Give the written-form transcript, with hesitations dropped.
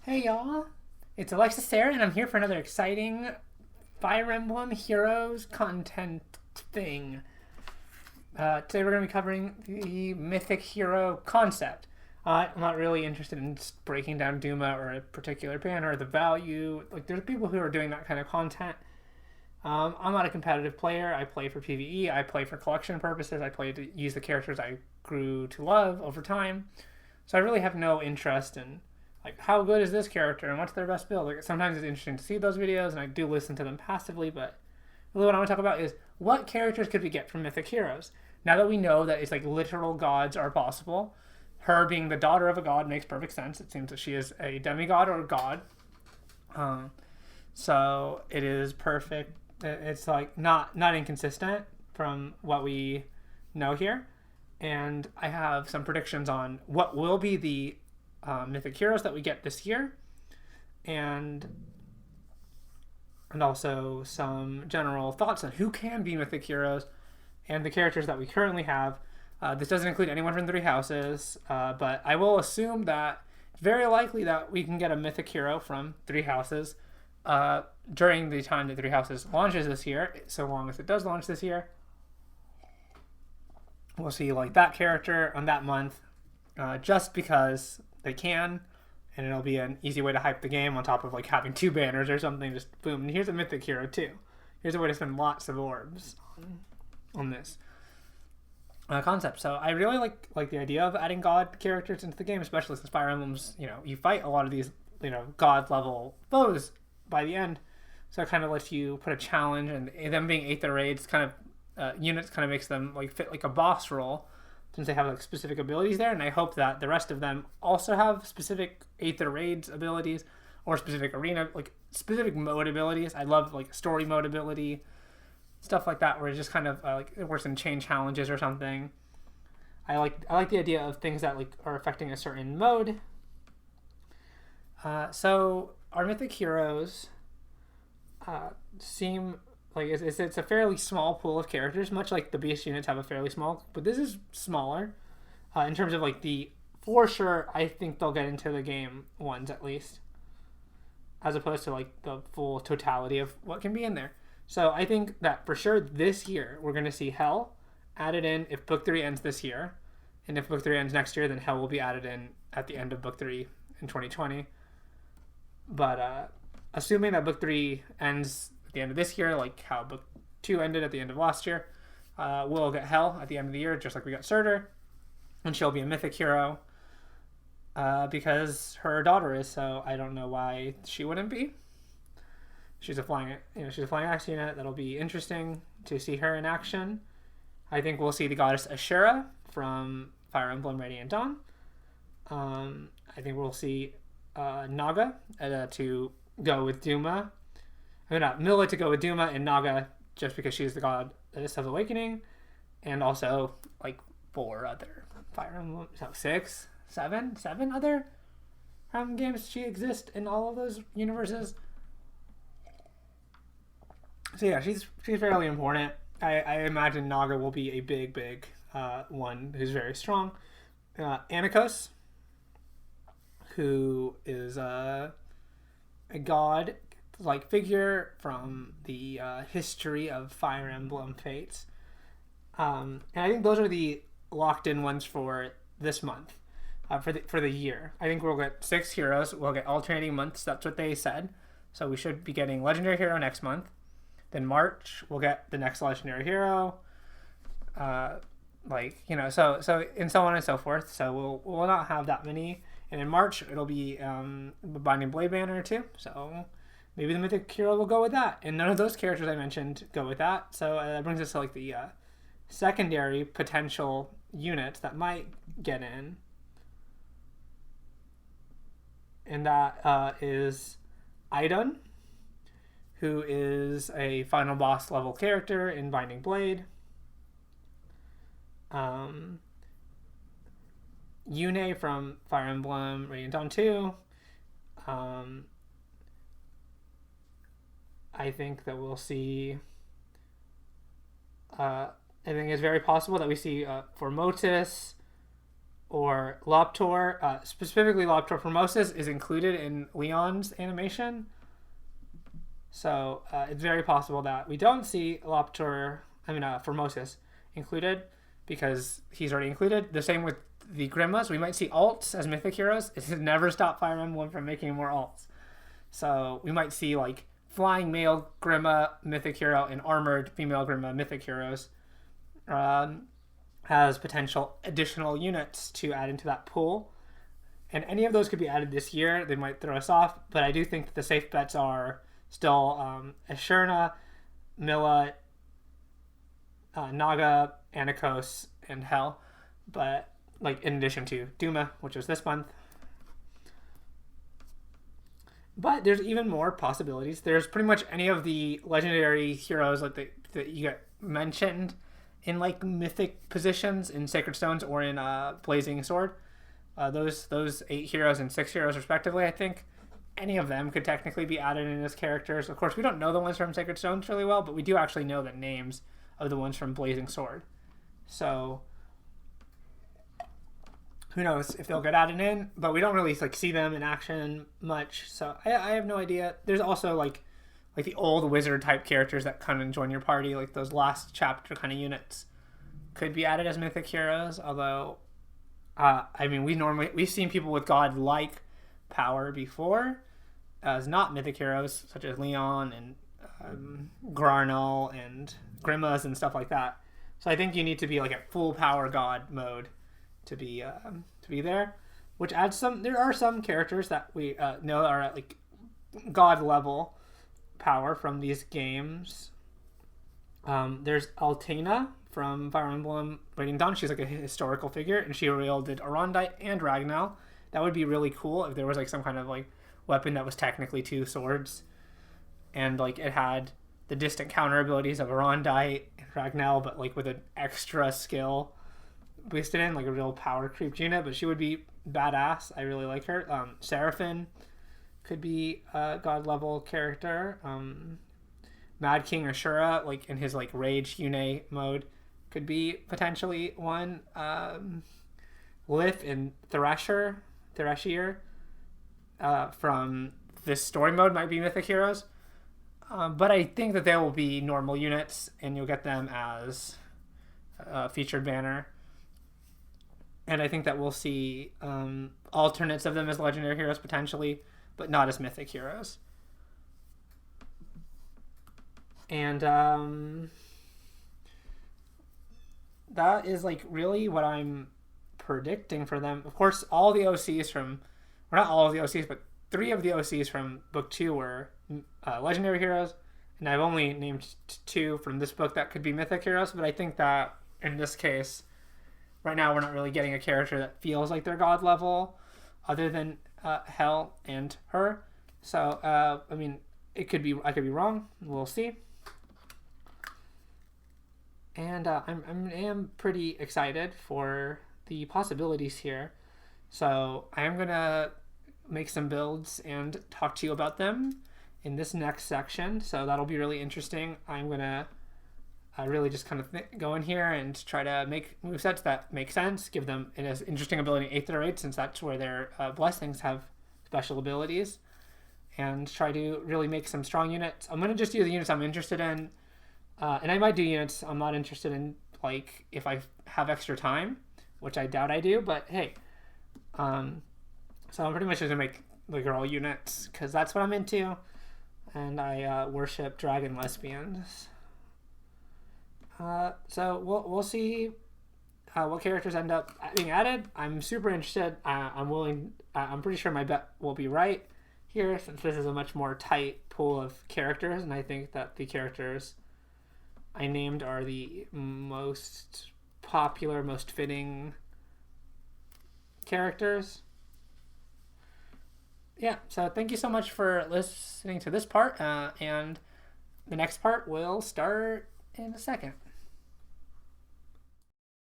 Hey y'all, it's Alexis here, and I'm here for another exciting Fire Emblem Heroes content thing. Today we're going to be covering the Mythic Hero concept. I'm not really interested in breaking down Duma or a particular banner or the value. Like, there's people who are doing that kind of content. I'm not a competitive player. I play for PvE. I play for collection purposes. I play to use the characters I grew to love over time. So I really have no interest in like how good is this character and what's their best build. Like sometimes it's interesting to see those videos and I do listen to them passively, but really what I want to talk about is what characters could we get from Mythic Heroes? Now that we know that it's like literal gods are possible, her being the daughter of a god makes perfect sense. It seems that she is a demigod or a god. So it is perfect. It's like not inconsistent from what we know here. And I have some predictions on what will be the Mythic Heroes that we get this year, and also some general thoughts on who can be Mythic Heroes and the characters that we currently have. This doesn't include anyone from Three Houses, but I will assume that it's very likely that we can get a Mythic Hero from Three Houses during the time that Three Houses launches this year, so long as it does launch this year. We'll see like that character on that month, just because they can, and it'll be an easy way to hype the game on top of like having two banners or something. Just boom, and here's a Mythic Hero too. Here's a way to spend lots of orbs on this concept. So I really like the idea of adding god characters into the game, especially since Fire Emblem's, you fight a lot of these god level foes by the end. So it kind of lets you put a challenge, and them being Aether raids kind of units kind of makes them like fit like a boss role since they have like specific abilities there. And I hope that the rest of them also have specific Aether raids abilities or specific arena like specific mode abilities. I love like story mode ability, stuff like that, where it just kind of like it works in chain challenges or something. I like the idea of things that like are affecting a certain mode. So our Mythic Heroes seem like it's a fairly small pool of characters, much like the beast units have a fairly small, but this is smaller in terms of like the for sure. I think they'll get into the game ones at least, as opposed to like the full totality of what can be in there. So I think that for sure this year we're going to see Hell added in if Book 3 ends this year, and if Book 3 ends next year, then Hell will be added in at the end of Book 3 in 2020. But assuming that Book 3 ends at the end of this year, like how Book 2 ended at the end of last year, we'll get Hell at the end of the year, just like we got Surtur, and she'll be a Mythic Hero because her daughter is. So I don't know why she wouldn't be. She's a flying axe unit. That'll be interesting to see her in action. I think we'll see the goddess Ashura from Fire Emblem Radiant Dawn. I think we'll see Naga to go with Duma. I mean, not Mila to go with Duma, and Naga just because she's the goddess of awakening, and also like 4 other Fire Emblem, so 7 other Fire Emblem games she exists in all of those universes. So yeah, she's fairly important. I imagine Naga will be a big one who's very strong. Anikos, who is a god like figure from the history of Fire Emblem Fates, and I think those are the locked in ones for this month, for the year. I think we'll get 6 heroes. We'll get alternating months. That's what they said. So we should be getting Legendary Hero next month. Then March we'll get the next Legendary Hero. So and so on and so forth. So we'll not have that many. And in March it'll be Binding Blade banner too. So maybe the Mythic Hero will go with that. And none of those characters I mentioned go with that. So that brings us to like the secondary potential units that might get in. And that is Idun, who is a final boss level character in Binding Blade. Yune from Fire Emblem Radiant Dawn 2. I think that we'll see. I think it's very possible that we see Formotus or Loptor, specifically Loptor Formosus, is included in Leon's animation. So it's very possible that we don't see Formosus included because he's already included. The same with the Grimas. We might see alts as mythic heroes. It has never stopped Fire Emblem from making more alts. So we might see like flying male Grima mythic hero and armored female Grima mythic heroes has potential additional units to add into that pool. And any of those could be added this year. They might throw us off, but I do think that the safe bets are still Ashurna, Milla, Naga, Anakos, and Hell. But like in addition to Duma, which was this month. But there's even more possibilities. There's pretty much any of the legendary heroes like that you get mentioned in like mythic positions in Sacred Stones or in Blazing Sword. Those 8 heroes and 6 heroes respectively, I think. Any of them could technically be added in as characters. Of course, we don't know the ones from Sacred Stones really well, but we do actually know the names of the ones from Blazing Sword. So who knows if they'll get added in, but we don't really like see them in action much. So I have no idea. There's also like the old wizard type characters that come and join your party, like those last chapter kind of units could be added as mythic heroes. Although, we've seen people with god-like power before as not mythic heroes, such as Leon and Granul and Grimas and stuff like that. So I think you need to be like at full power god mode to be there, which adds some. There are some characters that we know are at like god level power from these games. There's Altena from Fire Emblem Radiant Dawn. She's like a historical figure, and she wielded Arondite and Ragnall. That would be really cool if there was like some kind of like weapon that was technically 2 swords, and like it had the distant counter abilities of Arondite and Ragnall, but like with an extra skill boosted in, like a real power creep unit. But she would be badass. I really like her. Seraphine could be a god level character. Mad King Ashura, like in his like Rage Yune mode, could be potentially one. Lith and Thrasher from this story mode might be mythic heroes. But I think that they will be normal units, and you'll get them as a featured banner. And I think that we'll see alternates of them as legendary heroes potentially, but not as mythic heroes. And that is like really what I'm predicting for them. Of course, all the OCs from, or not all of the OCs, but 3 of the OCs from book 2 were legendary heroes, and I've only named 2 from this book that could be mythic heroes. But I think that in this case, right now we're not really getting a character that feels like they're god level, other than Hell and her. So it could be, I could be wrong. We'll see. And I am pretty excited for the possibilities here. So I am gonna make some builds and talk to you about them in this next section. So that'll be really interesting. I'm gonna really just kind of go in here and try to make movesets that make sense, give them an as interesting ability in 8th or 8th, since that's where their blessings have special abilities, and try to really make some strong units. I'm gonna just use the units I'm interested in. And I might do units I'm not interested in, like, if I have extra time, which I doubt I do, but hey. So I'm pretty much just going to make the girl units, because that's what I'm into, and I worship dragon lesbians. So we'll see what characters end up being added. I'm super interested. I'm pretty sure my bet will be right here, since this is a much more tight pool of characters, and I think that the characters I named are the most popular, most fitting characters. Yeah, so thank you so much for listening to this part, and the next part will start in a second.